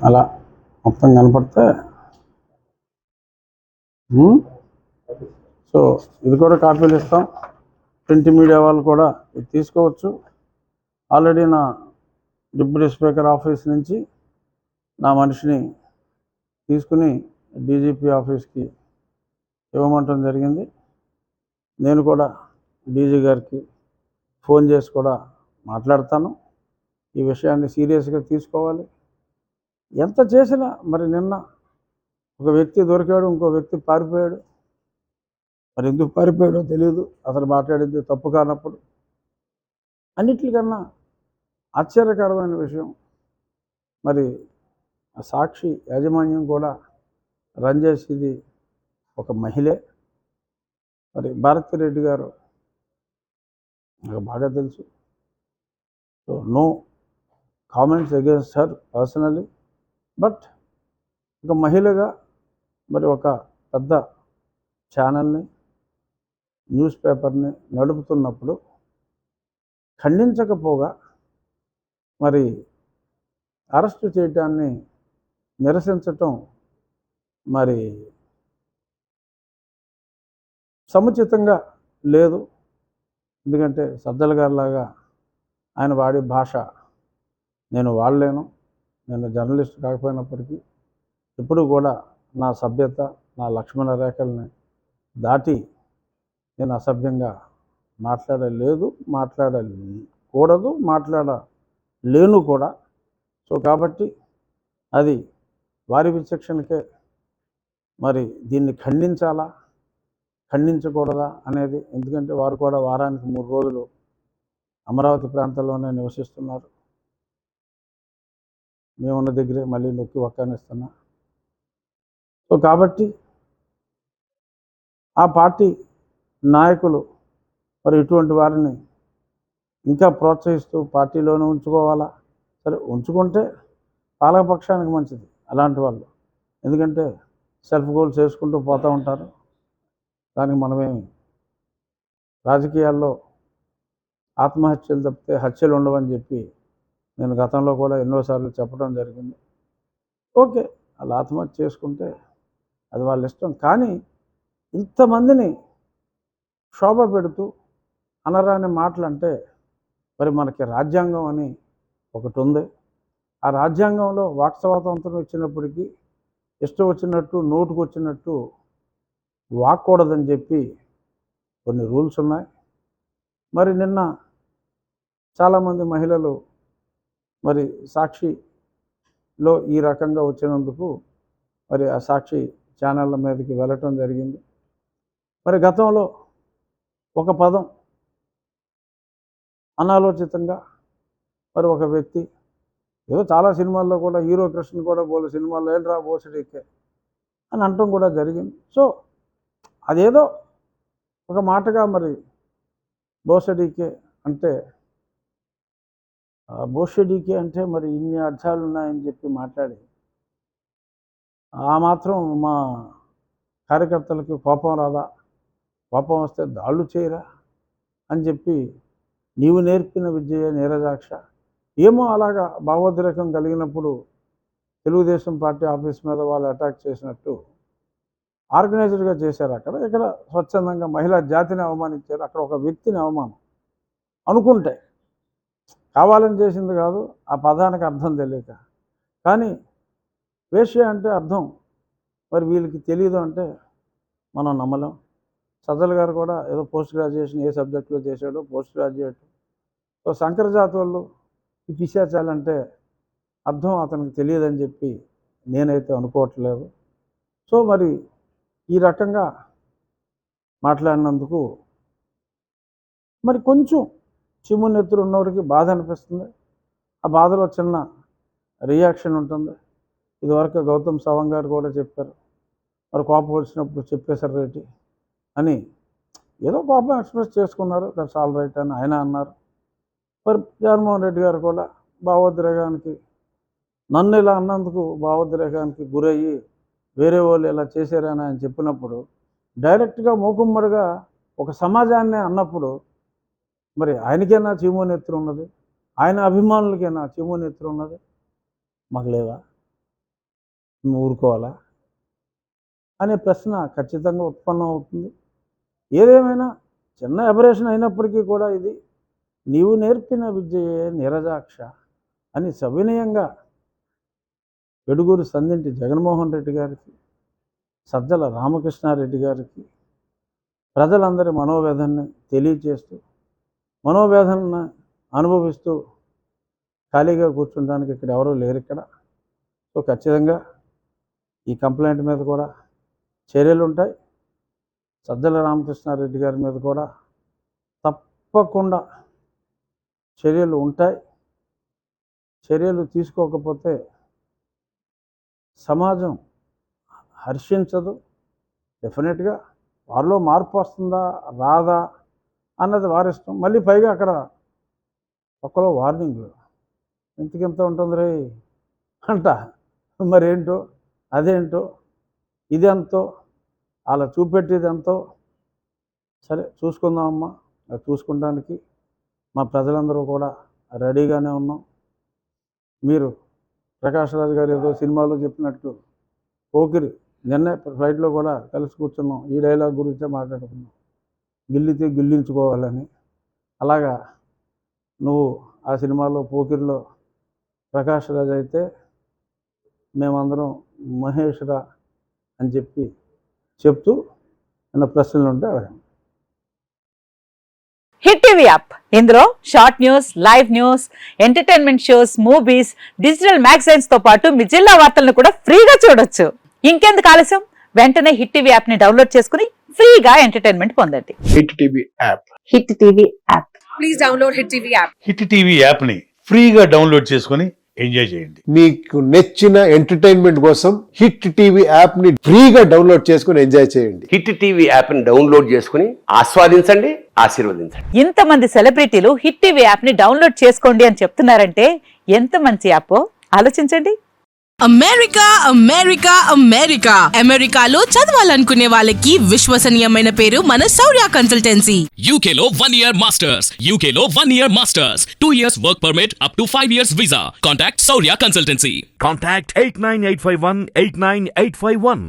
అలా మొత్తం కనపడితే సో ఇది కూడా కాపీలు ఇస్తాం. ప్రింట్ మీడియా వాళ్ళు కూడా ఇది తీసుకోవచ్చు. ఆల్రెడీ నా డిప్యూటీ స్పీకర్ ఆఫీస్ నుంచి నా మనిషిని తీసుకుని డీజీపీ ఆఫీస్కి ఇవ్వమంటం జరిగింది. నేను కూడా డీజీ గారికి ఫోన్ చేసి కూడా మాట్లాడతాను. ఈ విషయాన్ని సీరియస్గా తీసుకోవాలి. ఎంత చేసినా మరి నిన్న ఒక వ్యక్తి దొరికాడు, ఇంకో వ్యక్తి పారిపోయాడు. మరి ఎందుకు పారిపోయాడో తెలియదు. అతను మాట్లాడింది తప్పు కానప్పుడు. అన్నిటికన్నా ఆశ్చర్యకరమైన విషయం, మరి ఆ సాక్షి యాజమాన్యం కూడా రన్ చేసేది ఒక మహిళే. మరి భారతిరెడ్డి గారు నాకు బాగా తెలుసు. So no comments against her personally. But ఒక మహిళగా మరి ఒక పెద్ద ఛానల్ని, న్యూస్ పేపర్ని నడుపుతున్నప్పుడు ఖండించకపోగా మరి అరెస్టు చేయటాన్ని నిరసించటం మరి సముచితంగా లేదు. ఎందుకంటే సజ్జల గారిలాగా ఆయన వాడే భాష నేను వాడలేను. నేను జర్నలిస్ట్ కాకపోయినప్పటికీ ఎప్పుడు కూడా నా సభ్యత, నా లక్ష్మణ రేఖల్ని దాటి నేను అసభ్యంగా మాట్లాడలేదు, మాట్లాడకూడదు, మాట్లాడలేను కూడా. సో కాబట్టి అది వారి విచక్షణకే మరి దీన్ని ఖండించాలా, ఖండించకూడదా అనేది. ఎందుకంటే వారు కూడా వారానికి 3 రోజులు అమరావతి ప్రాంతంలోనే నివసిస్తున్నారు. మేమున్న దగ్గరే మళ్ళీ నొక్కి వక్కానిస్తున్నా. సో కాబట్టి ఆ పార్టీ నాయకులు మరి ఇటువంటి వారిని ఇంకా ప్రోత్సహిస్తూ పార్టీలోనే ఉంచుకోవాలా? సరే, ఉంచుకుంటే పాలకపక్షానికి మంచిది అలాంటి వాళ్ళు. ఎందుకంటే సెల్ఫ్ గోల్స్ చేసుకుంటూ పోతూ ఉంటారు. దానికి మనమేమి రాజకీయాల్లో ఆత్మహత్యలు తప్పితే హత్యలు ఉండవని చెప్పి నేను గతంలో కూడా ఎన్నోసార్లు చెప్పడం జరిగింది. ఓకే, వాళ్ళు ఆత్మహత్య చేసుకుంటే అది వాళ్ళ ఇష్టం. కానీ ఇంతమందిని శోభ పెడుతూ అనరాని మాటలు అంటే మరి మనకి రాజ్యాంగం అని ఒకటి ఉంది. ఆ రాజ్యాంగంలో వాక్ స్వాతంత్రం ఇచ్చినప్పటికీ ఇష్టం వచ్చినట్టు నోటుకు వచ్చినట్టు వాక్కూడదని చెప్పి కొన్ని రూల్స్ ఉన్నాయి. మరి నిన్న చాలామంది మహిళలు మరి సాక్షిలో ఈ రకంగా వచ్చినందుకు మరి ఆ సాక్షి ఛానళ్ళ మీదకి వెళ్ళటం జరిగింది. మరి గతంలో ఒక పదం అనాలోచితంగా మరి ఒక వ్యక్తి ఏదో చాలా సినిమాల్లో కూడా హీరో కృష్ణ కూడా బోలే సినిమాల్లో ఏంట్రా బోసెడికే అని అనటం కూడా జరిగింది. సో అదేదో ఒక మాటగా మరి బోసెడికే అంటే బోషెడికే అంటే మరి ఇన్ని అర్థాలు ఉన్నాయని చెప్పి మాట్లాడి ఆ మాత్రం మా కార్యకర్తలకి కోపం రాదా? కోపం వస్తే దాళ్ళు చేయరా అని చెప్పి నీవు నేర్పిన విద్య నీరజాక్ష ఏమో అలాగా భావోద్రేకం కలిగినప్పుడు తెలుగుదేశం పార్టీ ఆఫీస్ మీద వాళ్ళు అటాక్ చేసినట్టు ఆర్గనైజ్డ్గా చేశారు. ఇక్కడ స్వచ్ఛందంగా మహిళా జాతిని అవమానించారు. అక్కడ ఒక వ్యక్తిని అవమానం అనుకుంటే కావాలని చేసింది కాదు, ఆ పదానికి అర్థం తెలియక. కానీ వేశ్య అంటే అర్థం మరి వీళ్ళకి తెలియదు అంటే మనం నమ్మలేం. సజ్జల గారు కూడా ఏదో పోస్ట్ గ్రాడ్యుయేషన్ ఏ సబ్జెక్టులో చేశాడో పోస్ట్ గ్రాడ్యుయేట్. సో సంకరజాతి వాళ్ళు ఈ పిశాచాలంటే అర్థం అతనికి తెలియదని చెప్పి నేనైతే అనుకోవట్లేదు. సో మరి ఈ రకంగా మాట్లాడినందుకు మరి కొంచెం చిమ్మునెత్తురు ఉన్నవాడికి బాధ అనిపిస్తుంది. ఆ బాధలో చిన్న రియాక్షన్ ఉంటుంది. ఇదివరకు గౌతమ్ సవాంగ్ గారు కూడా చెప్పారు, మరి కోపం వచ్చినప్పుడు చెప్పేశారు రేటి అని ఏదో కోపం ఎక్స్ప్రెస్ చేసుకున్నారు. దట్స్ ఆల్ రైట్ అని ఆయన అన్నారు. మరి జగన్మోహన్ రెడ్డి గారు కూడా భావోద్రేకానికి నన్ను ఇలా అన్నందుకు భావోద్రేకానికి గురయ్యి వేరే వాళ్ళు ఇలా చేశారని ఆయన చెప్పినప్పుడు డైరెక్ట్గా మూకుమ్మడిగా ఒక సమాజాన్ని అన్నప్పుడు మరి ఆయనకైనా చీమోనెత్తురు ఉన్నది, ఆయన అభిమానులకైనా చీమోనెత్తురు ఉన్నది. మాకు లేవా, నువ్వు ఊరుకోవాలా అనే ప్రశ్న ఖచ్చితంగా ఉత్పన్నం అవుతుంది. ఏదేమైనా చిన్న అబరేషన్ అయినప్పటికీ కూడా ఇది నీవు నేర్పిన విద్యయే నీరజాక్ష అని సవినయంగా వెడుగూరు సందింటి జగన్మోహన్ రెడ్డి గారికి, సజ్జల రామకృష్ణారెడ్డి గారికి ప్రజలందరి మనోవేదనని తెలియచేస్తూ, మనోవేదనను అనుభవిస్తూ ఖాళీగా కూర్చుంటానికి ఇక్కడ ఎవరూ లేరు ఇక్కడ. సో ఖచ్చితంగా ఈ కంప్లైంట్ మీద కూడా చర్యలు ఉంటాయి. సజ్జల రామకృష్ణారెడ్డి గారి మీద కూడా తప్పకుండా చర్యలు ఉంటాయి. చర్యలు తీసుకోకపోతే సమాజం హర్షించదు. డెఫినెట్గా వారిలో మార్పు వస్తుందా రాదా అన్నది వారిష్టం. మళ్ళీ పైగా అక్కడ ఒక్కలో వార్నింగ్లు ఇంతకింత ఉంటుంది రే అంట. మరేంటో అదేంటో ఇదెంతో అలా చూపెట్టేది ఎంతో. సరే చూసుకుందామమ్మా, అది చూసుకుంటానికి మా ప్రజలందరూ కూడా రెడీగానే ఉన్నాం. మీరు ప్రకాష్ రాజ్ గారు ఏదో సినిమాలో చెప్పినట్టు పోకిరి నిన్నే ఫ్లైట్లో కూడా కలిసి కూర్చున్నాం, ఈ డైలాగ్ గురించే మాట్లాడుకున్నాం, గిల్లితే గిల్లించుకోవాలని. అలాగా నువ్వు ఆ సినిమాలో పోకిరిలో ప్రకాష్ రాజ్ అయితే మేమందరం మహేష్రా అని చెప్తూ ఏమైనా ప్రశ్నలు ఉంటే అడగండి. హిట్ టీవీ యాప్, ఇందులో short news, live news, entertainment shows, movies, digital magazines తో పాటు మీ జిల్లా వార్తలను కూడా ఫ్రీగా చూడొచ్చు. ఇంకెందుకు ఆలస్యం, వెంటనే హిట్ టీవీ యాప్ ని డౌన్లోడ్ చేసుకుని ఫ్రీగా ఎంటర్టైన్మెంట్ పొందండి. Hit TV app, hit TV app, please download hit TV app. Hit TV app ని ఫ్రీగా డౌన్లోడ్ చేసుకుని ఎంజాయ్ చేయండి. మీకు నచ్చిన ఎంటర్టైన్మెంట్ కోసం హిట్ టీవీ యాప్ ని ఫ్రీగా డౌన్లోడ్ చేసుకుని ఎంజాయ్ చేయండి. హిట్ టీవీ యాప్ ని డౌన్లోడ్ చేసుకుని ఆస్వాదించండి, ఆశీర్వదించండి. ఇంతమంది సెలబ్రిటీలు హిట్ టీవీ యాప్ ని డౌన్లోడ్ చేసుకోండి అని చెప్తున్నారంటే ఎంత మంచి యాప్ ఆలోచించండి. అమెరికా అమెరికా అమెరికా అమెరికాలో చదవాలనుకునే వాళ్ళకి విశ్వసనీయమైన పేరు మన శౌర్య కన్సల్టెన్సీ. UK లో 1 year masters, UK లో 1 year masters, 2 years work permit up to 5 years visa. Contact Saurya Consultancy. Contact 89851 89851.